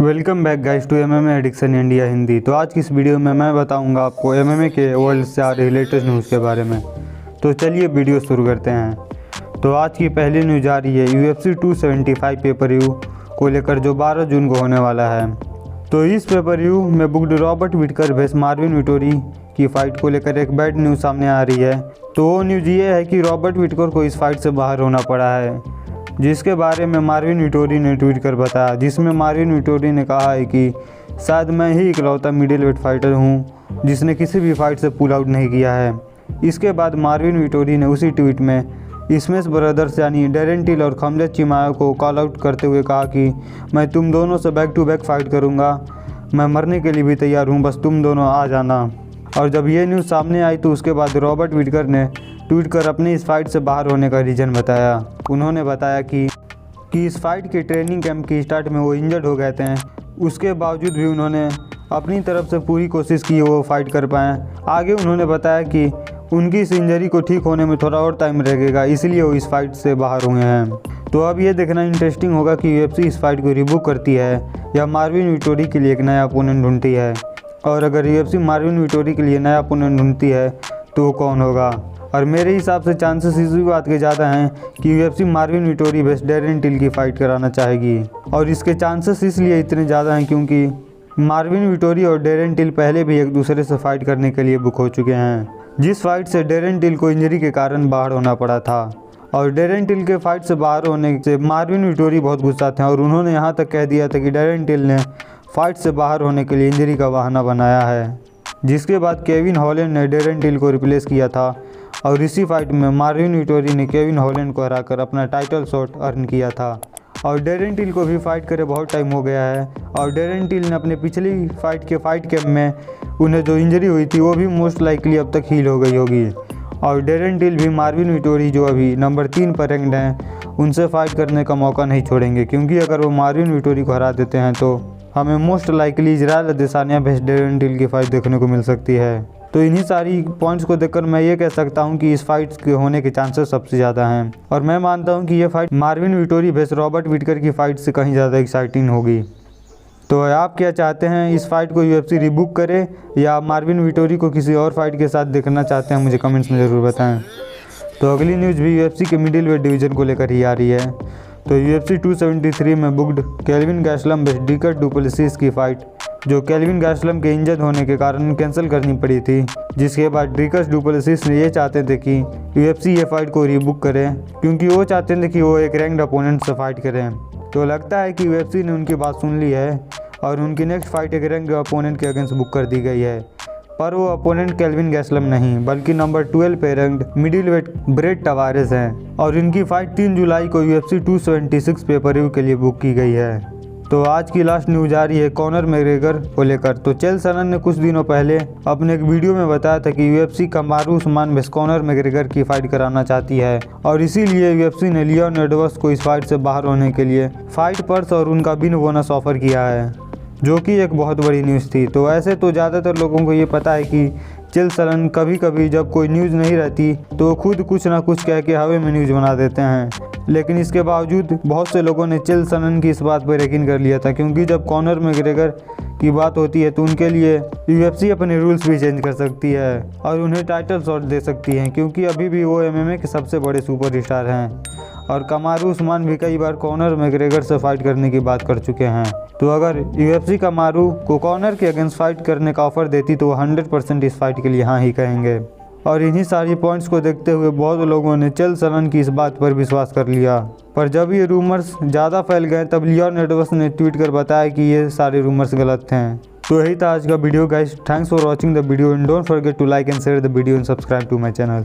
Welcome back guys to MMA addiction India Hindi. तो आज की इस वीडियो में मैं बताऊंगा आपको एमएमए के वर्ल्ड से आ रहे लेटेस्ट न्यूज़ के बारे में। तो चलिए वीडियो शुरू करते हैं। तो आज की पहली न्यूज़ आ रही है UFC 275 पेपर व्यू को लेकर जो 12 जून को होने वाला है। तो इस पेपर व्यू में booked Robert Whittaker versus Marvin Vettori की फ़ाइट को लेकर एक बैड न्यूज़ सामने आ रही है। तो वो न्यूज़ ये है कि रॉबर्ट विटकर को इस फाइट से बाहर होना पड़ा है, जिसके बारे में मार्विन विटोरी ने ट्वीट कर बताया, जिसमें मार्विन विटोरी ने कहा है कि शायद मैं ही इकलौता मिडिल वेट फाइटर हूं जिसने किसी भी फाइट से पुल आउट नहीं किया है। इसके बाद मार्विन विटोरी ने उसी ट्वीट में स्मैश ब्रदर्स यानी डैरेन टिल और खमलेश चिमायो को कॉल आउट करते हुए कहा कि मैं तुम दोनों से बैक टू बैक फाइट करूँगा, मैं मरने के लिए भी तैयार हूँ, बस तुम दोनों आ जाना। और जब ये न्यूज़ सामने आई तो उसके बाद रॉबर्ट विटकर ने ट्वीट कर अपने इस फाइट से बाहर होने का रीज़न बताया। उन्होंने बताया कि इस फाइट के ट्रेनिंग कैंप की स्टार्ट में वो इंजर्ड हो गए थे, उसके बावजूद भी उन्होंने अपनी तरफ से पूरी कोशिश की वो फाइट कर पाएँ। आगे उन्होंने बताया कि उनकी इस इंजरी को ठीक होने में थोड़ा और टाइम लगेगा, इसलिए वो इस फाइट से बाहर हुए हैं। तो अब ये देखना इंटरेस्टिंग होगा कि UFC इस फाइट को रिबुक करती है या मार्विन विटोरी के लिए एक नया अपोनेंट ढूंढती है। और अगर UFC मार्विन विटोरी के लिए नया अपोनेंट ढूंढती है तो वो कौन होगा। और मेरे हिसाब से चांसेस इस बात के ज़्यादा हैं कि UFC Marvin Vettori versus Darren Till की फ़ाइट कराना चाहेगी। और इसके चांसेस इसलिए इतने ज़्यादा हैं क्योंकि मार्विन विटोरी और डैरेन टिल पहले भी एक दूसरे से फाइट करने के लिए बुक हो चुके हैं, जिस फाइट से डैरेन टिल को इंजरी के कारण बाहर होना पड़ा था। और डैरेन टिल के फाइट से बाहर होने से मार्विन विटोरी बहुत गुस्सा थे और उन्होंने यहाँ तक कह दिया था कि डैरेन टिल ने फाइट से बाहर होने के लिए इंजरी का बहाना बनाया है। जिसके बाद केविन हॉलैंड ने डैरेन टिल को रिप्लेस किया था और इसी फाइट में मार्विन विटोरी ने केविन हॉलैंड को हराकर अपना टाइटल शॉट अर्न किया था। और डैरेन टिल को भी फाइट करे बहुत टाइम हो गया है और डैरेन टिल ने अपने पिछली फाइट कैंप में उन्हें जो इंजरी हुई थी वो भी मोस्ट लाइकली अब तक हील हो गई होगी। और डैरेन टिल भी मार्विन विटोरी जो अभी नंबर 3 पर रैंक्ड हैं उनसे फाइट करने का मौका नहीं छोड़ेंगे, क्योंकि अगर वो मार्विन विटोरी को हरा देते हैं तो हमें most likely Israel Adesanya versus Darren Till की फ़ाइट देखने को मिल सकती है। तो इन्हीं सारी पॉइंट्स को देखकर मैं ये कह सकता हूँ कि इस फाइट के होने के चांसेस सबसे ज़्यादा हैं। और मैं मानता हूँ कि ये fight Marvin Vettori versus Robert Whittaker की फ़ाइट से कहीं ज़्यादा एक्साइटिंग होगी। तो आप क्या चाहते हैं, इस फाइट को UFC रिबुक करे या मार्विन विटोरी को किसी और फाइट के साथ देखना चाहते हैं, मुझे कमेंट्स में ज़रूर बताएँ। तो अगली न्यूज़ भी UFC के मिडिल वेट डिवीज़न को लेकर ही आ रही है। तो UFC 273 में booked Kelvin Gastelum versus Dricus du Plessis की फ़ाइट जो केल्विन गैसलम के इंजर्ड होने के कारण कैंसिल करनी पड़ी थी, जिसके बाद ड्रिकस डू प्लेसिस ने ये चाहते थे कि UFC ये फाइट को रीबुक करे, क्योंकि वो चाहते थे कि वो एक रैंक्ड अपोनेंट से फाइट करें। तो लगता है कि UFC ने उनकी बात सुन ली है और उनकी नेक्स्ट फाइट एक रैंक्ड अपोनेंट के अगेंस्ट बुक कर दी गई है। पर वो अपोनेंट केल्विन गैसलम नहीं बल्कि नंबर 12 पे रैंक्ड मिडिल वेट ब्रेट टवारेस हैं और इनकी फ़ाइट 3 जुलाई को UFC 276 पेपर व्यू के लिए बुक की गई है। तो आज की लास्ट न्यूज़ आ रही है कॉनर मैग्रेगर को लेकर। तो चेल सनन ने कुछ दिनों पहले अपने एक वीडियो में बताया था कि UFC कमारू Usman versus Conor McGregor की फ़ाइट कराना चाहती है और इसीलिए UFC ने लियोन एडवर्ड्स को इस फाइट से बाहर होने के लिए फाइट पर्स और उनका विन बोनस ऑफर किया है, जो कि एक बहुत बड़ी न्यूज़ थी। तो ऐसे तो ज़्यादातर लोगों को ये पता है कि चेल सनन कभी कभी जब कोई न्यूज़ नहीं रहती तो खुद कुछ ना कुछ कह के हवा में न्यूज़ बना देते हैं, लेकिन इसके बावजूद बहुत से लोगों ने चेल सनन की इस बात पर यकीन कर लिया था, क्योंकि जब कॉनर मैग्रेगर की बात होती है तो उनके लिए UFC अपने रूल्स भी चेंज कर सकती है और उन्हें टाइटल शॉट दे सकती है, क्योंकि अभी भी वो MMA के सबसे बड़े सुपर स्टार हैं। और कमारू उस्मान भी कई बार कॉनर मैग्रेगर से फाइट करने की बात कर चुके हैं। तो अगर UFC कमारू को कॉनर के अगेंस्ट फाइट करने का ऑफर देती तो वो 100% इस फाइट के लिए हाँ ही कहेंगे। और इन्हीं सारी पॉइंट्स को देखते हुए बहुत लोगों ने चेल सनन की इस बात पर विश्वास कर लिया। पर जब ये रूमर्स ज़्यादा फैल गए तब लियोन एडवर्ड्स ने ट्वीट कर बताया कि ये सारे रूमर्स गलत थे। तो यही था आज का video guys. Thanks for watching the video and don't forget to like and share the video and subscribe to my channel.